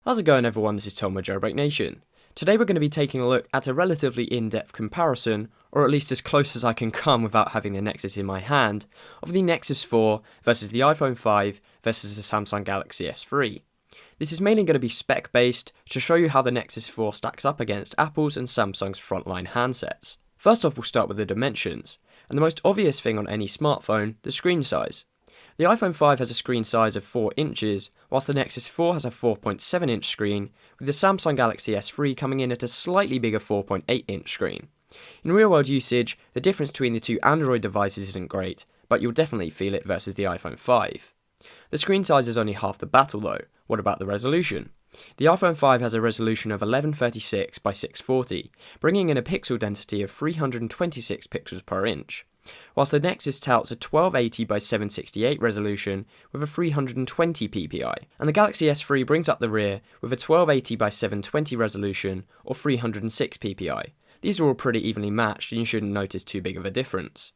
How's it going, everyone? This is Tom with Jailbreak Nation. Today we're going to be taking a look at a relatively in-depth comparison, or at least as close as I can come without having the Nexus in my hand, of the Nexus 4 versus the iPhone 5 versus the Samsung Galaxy S3. This is mainly going to be spec based to show you how the Nexus 4 stacks up against Apple's and Samsung's frontline handsets. First off, we'll start with the dimensions, and the most obvious thing on any smartphone, the screen size. The iPhone 5 has a screen size of 4 inches, whilst the Nexus 4 has a 4.7 inch screen, with the Samsung Galaxy S3 coming in at a slightly bigger 4.8 inch screen. In real world usage, the difference between the two Android devices isn't great, but you'll definitely feel it versus the iPhone 5. The screen size is only half the battle though. What about the resolution? The iPhone 5 has a resolution of 1136 by 640, bringing in a pixel density of 326 pixels per inch, whilst the Nexus touts a 1280 by 768 resolution with a 320 ppi, and the Galaxy S3 brings up the rear with a 1280 by 720 resolution or 306 ppi. These are all pretty evenly matched and you shouldn't notice too big of a difference.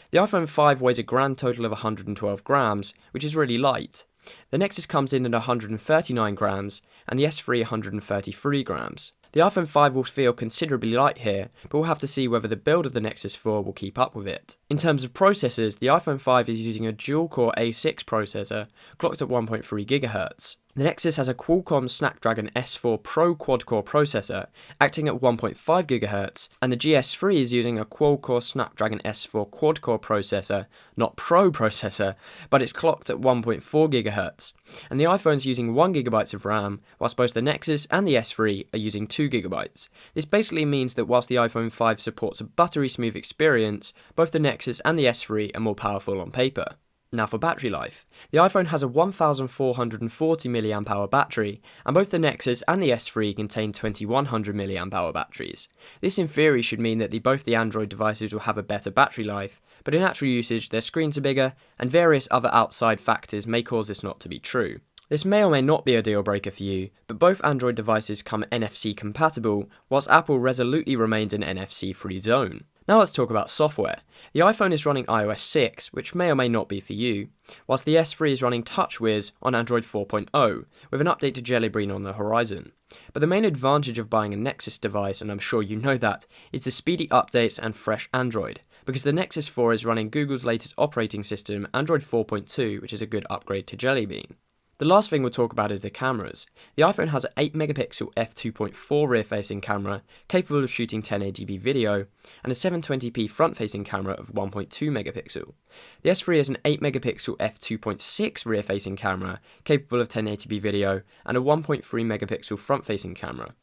The iPhone 5 weighs a grand total of 112 grams, which is really light. The Nexus comes in at 139 grams and the S3 133 grams. The iPhone 5 will feel considerably light here, but we'll have to see whether the build of the Nexus 4 will keep up with it. In terms of processors, the iPhone 5 is using a dual-core A6 processor, clocked at 1.3 GHz. The Nexus has a Qualcomm Snapdragon S4 Pro quad-core processor, acting at 1.5 GHz, and the GS3 is using a quad-core Snapdragon S4 quad-core processor, not Pro processor, but it's clocked at 1.4 GHz, and the iPhone's using 1 GB of RAM, whilst both the Nexus and the S3 are using 2 GB. This basically means that whilst the iPhone 5 supports a buttery smooth experience, both the Nexus and the S3 are more powerful on paper. Now for battery life. The iPhone has a 1440 mAh battery, and both the Nexus and the S3 contain 2100 mAh batteries. This in theory should mean that both the Android devices will have a better battery life, but in actual usage their screens are bigger, and various other outside factors may cause this not to be true. This may or may not be a deal breaker for you, but both Android devices come NFC compatible, whilst Apple resolutely remains an NFC-free zone. Now let's talk about software. The iPhone is running iOS 6, which may or may not be for you, whilst the S3 is running TouchWiz on Android 4.0, with an update to Jelly Bean on the horizon. But the main advantage of buying a Nexus device, and I'm sure you know that, is the speedy updates and fresh Android, because the Nexus 4 is running Google's latest operating system, Android 4.2, which is a good upgrade to Jelly Bean. The last thing we'll talk about is the cameras. The iPhone has an 8MP f2.4 rear-facing camera, capable of shooting 1080p video, and a 720p front-facing camera of 1.2MP. The S3 has an 8MP f2.6 rear-facing camera, capable of 1080p video, and a 1.3MP front-facing camera.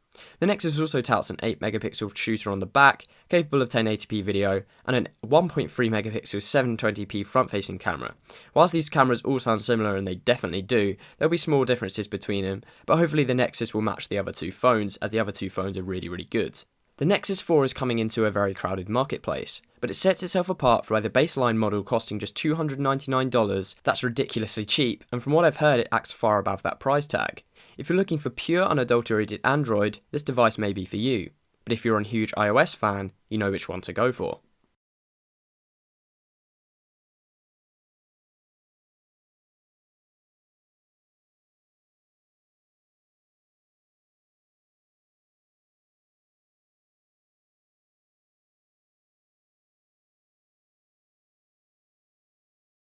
The Nexus also touts an 8MP shooter on the back, capable of 1080p video, and a 1.3MP 720p front-facing camera. Whilst these cameras all sound similar, and they definitely do, there'll be small differences between them, but hopefully the Nexus will match the other two phones, as the other two phones are really good. The Nexus 4 is coming into a very crowded marketplace, but it sets itself apart by the baseline model costing just $299. That's ridiculously cheap, and from what I've heard it acts far above that price tag. If you're looking for pure unadulterated Android, this device may be for you, but if you're a huge iOS fan, you know which one to go for.